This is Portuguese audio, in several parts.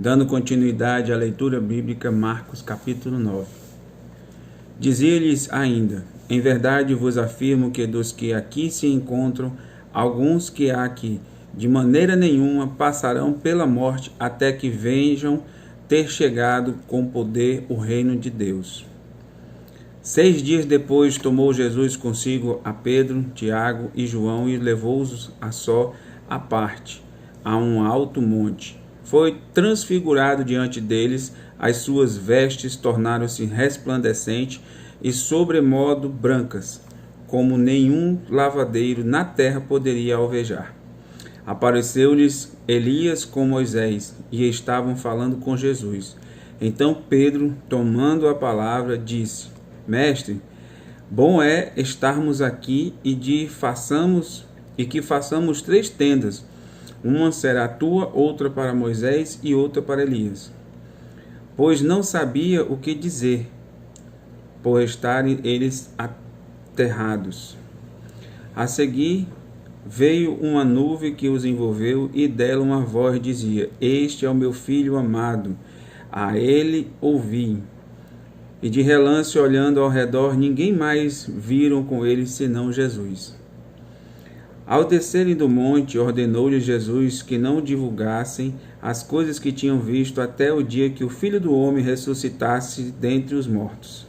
Dando continuidade à leitura bíblica, Marcos capítulo 9. Dizia-lhes ainda: em verdade vos afirmo que dos que aqui se encontram, alguns que há aqui, de maneira nenhuma passarão pela morte até que vejam ter chegado com poder o reino de Deus. 6 dias depois tomou Jesus consigo a Pedro, Tiago e João e levou-os a só à parte, a um alto monte. Foi transfigurado diante deles, as suas vestes tornaram-se resplandecentes e sobremodo brancas, como nenhum lavadeiro na terra poderia alvejar. Apareceu-lhes Elias com Moisés, e estavam falando com Jesus. Então Pedro, tomando a palavra, disse: Mestre, bom é estarmos aqui e que façamos 3 tendas. Uma será tua, outra para Moisés e outra para Elias. Pois não sabia o que dizer, por estarem eles aterrados. A seguir veio uma nuvem que os envolveu, e dela uma voz dizia: Este é o meu filho amado, a ele ouvi. E de relance, olhando ao redor, ninguém mais viram com eles senão Jesus. Ao descerem do monte, ordenou-lhes Jesus que não divulgassem as coisas que tinham visto até o dia que o Filho do Homem ressuscitasse dentre os mortos.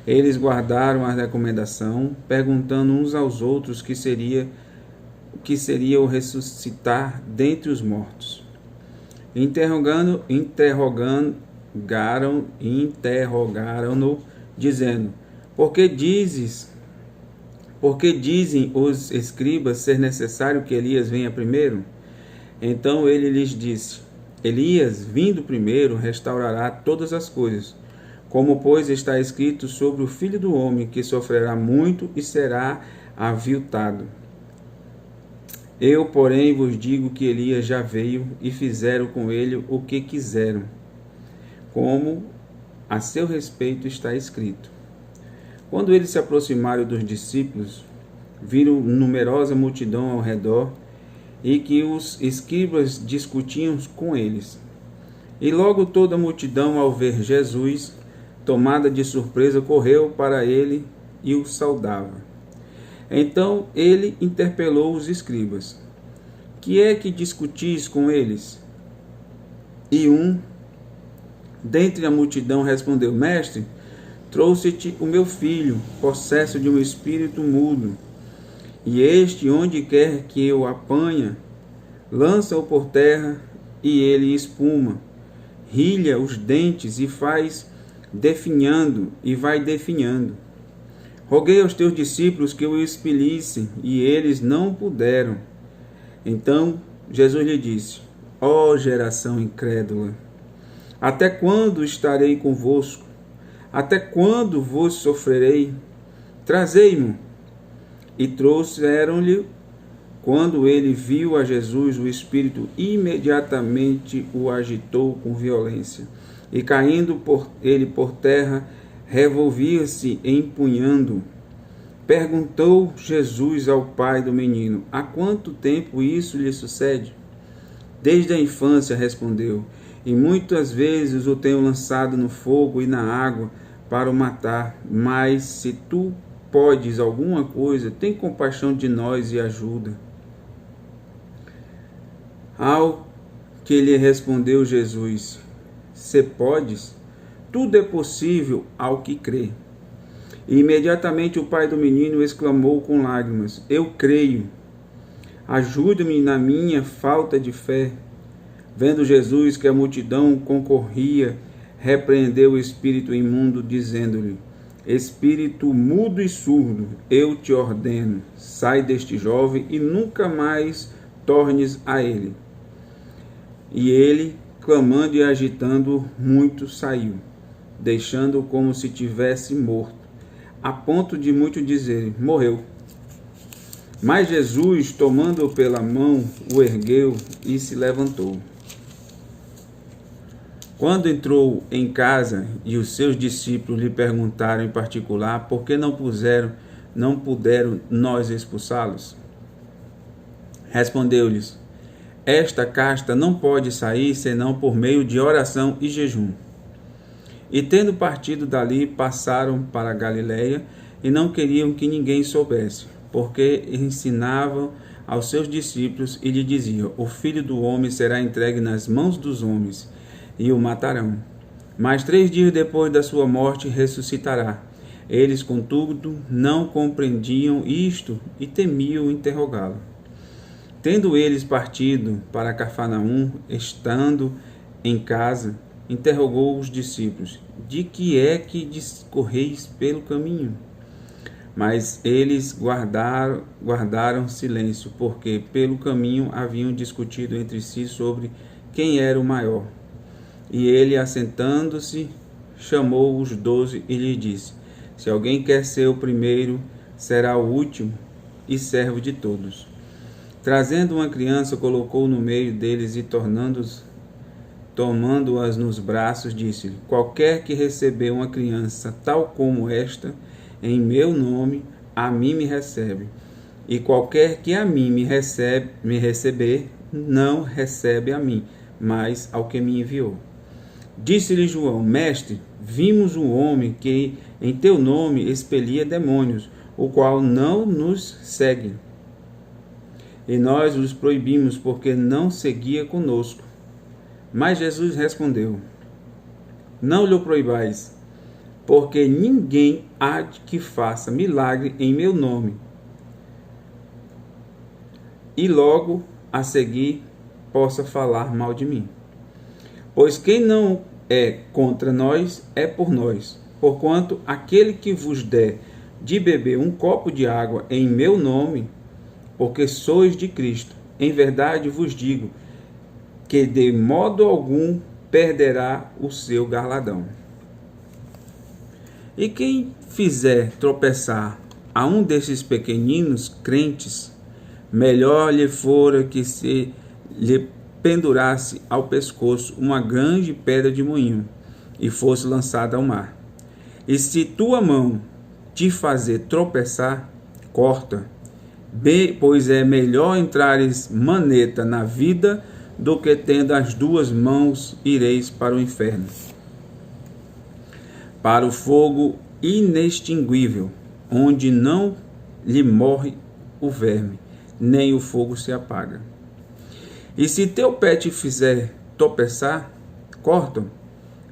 Eles guardaram a recomendação, perguntando uns aos outros o que seria o ressuscitar dentre os mortos. Interrogaram-no, dizendo: Por que dizem os escribas ser necessário que Elias venha primeiro? Então ele lhes disse: Elias, vindo primeiro, restaurará todas as coisas. Como, pois, está escrito sobre o Filho do Homem, que sofrerá muito e será aviltado. Eu, porém, vos digo que Elias já veio e fizeram com ele o que quiseram, como a seu respeito está escrito. Quando eles se aproximaram dos discípulos, viram numerosa multidão ao redor e que os escribas discutiam com eles. E logo toda a multidão, ao ver Jesus, tomada de surpresa, correu para ele e o saudava. Então ele interpelou os escribas: Que é que discutis com eles? E um dentre a multidão respondeu: Mestre, trouxe-te o meu filho, possesso de um espírito mudo. E este, onde quer que eu apanha, lança-o por terra, e ele espuma, rilha os dentes e vai definhando. Roguei aos teus discípulos que o expelissem, e eles não puderam. Então Jesus lhe disse: Ó geração incrédula, até quando estarei convosco? Até quando vos sofrerei? Trazei-mo. E trouxeram-lhe. Quando ele viu a Jesus, o Espírito imediatamente o agitou com violência. E caindo ele por terra, revolvia-se empunhando. Perguntou Jesus ao pai do menino: Há quanto tempo isso lhe sucede? Desde a infância, respondeu, e muitas vezes o tenho lançado no fogo e na água para o matar. Mas se tu podes alguma coisa, tem compaixão de nós e ajuda. Ao que lhe respondeu Jesus: Se podes, tudo é possível ao que crê. E imediatamente o pai do menino exclamou com lágrimas: Eu creio, ajuda-me na minha falta de fé. Vendo Jesus que a multidão concorria, repreendeu o espírito imundo, dizendo-lhe: Espírito mudo e surdo, eu te ordeno, sai deste jovem e nunca mais tornes a ele. E ele, clamando e agitando muito, saiu, deixando-o como se tivesse morto, a ponto de muitos dizerem: Morreu. Mas Jesus, tomando-o pela mão, o ergueu e se levantou. Quando entrou em casa e os seus discípulos lhe perguntaram em particular por que não puderam nós expulsá-los, respondeu-lhes: esta casta não pode sair senão por meio de oração e jejum. E tendo partido dali, passaram para a Galiléia, e não queriam que ninguém soubesse, porque ensinavam aos seus discípulos e lhe diziam: o Filho do Homem será entregue nas mãos dos homens, e o matarão. Mas 3 dias depois da sua morte ressuscitará. Eles, contudo, não compreendiam isto e temiam interrogá-lo. Tendo eles partido para Cafarnaum, estando em casa, interrogou os discípulos: de que é que discorreis pelo caminho? Mas eles guardaram silêncio, porque pelo caminho haviam discutido entre si sobre quem era o maior. E ele, assentando-se, chamou os 12 e lhes disse: se alguém quer ser o primeiro, será o último e servo de todos. Trazendo uma criança, colocou no meio deles e, tomando-as nos braços, disse-lhe: qualquer que receber uma criança tal como esta, em meu nome, a mim me recebe. E qualquer que a mim me receber, não recebe a mim, mas ao que me enviou. Disse-lhe João: mestre, vimos um homem que em teu nome expelia demônios, o qual não nos segue. E nós os proibimos, porque não seguia conosco. Mas Jesus respondeu: não lhe proibais, porque ninguém há de que faça milagre em meu nome, e logo a seguir possa falar mal de mim. Pois quem não é contra nós é por nós. Porquanto aquele que vos der de beber um copo de água em meu nome, porque sois de Cristo, em verdade vos digo, que de modo algum perderá o seu galardão. E quem fizer tropeçar a um desses pequeninos crentes, melhor lhe fora que se lhe pendurasse ao pescoço uma grande pedra de moinho e fosse lançada ao mar. E se tua mão te fazer tropeçar, corta, pois é melhor entrares maneta na vida do que tendo as 2 mãos ireis para o inferno, para o fogo inextinguível, onde não lhe morre o verme, nem o fogo se apaga. E se teu pé te fizer tropeçar, corta.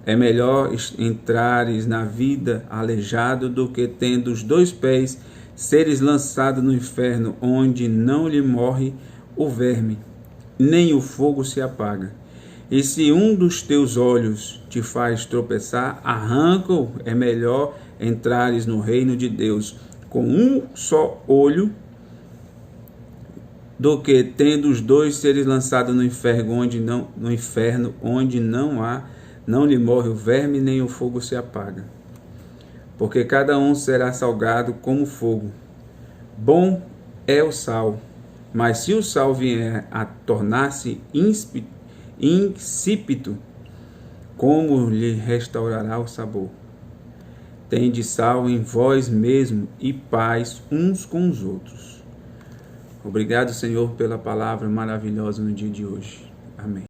É melhor entrares na vida aleijado do que tendo os 2 pés seres lançado no inferno, onde não lhe morre o verme, nem o fogo se apaga. E se um dos teus olhos te faz tropeçar, arranca-o. É melhor entrares no reino de Deus com um só olho, do que tendo os 2 seres lançados no inferno, onde não lhe morre o verme, nem o fogo se apaga. Porque cada um será salgado como fogo. Bom é o sal, mas se o sal vier a tornar-se insípido, como lhe restaurará o sabor? Tende sal em vós mesmo e paz uns com os outros. Obrigado, Senhor, pela palavra maravilhosa no dia de hoje. Amém.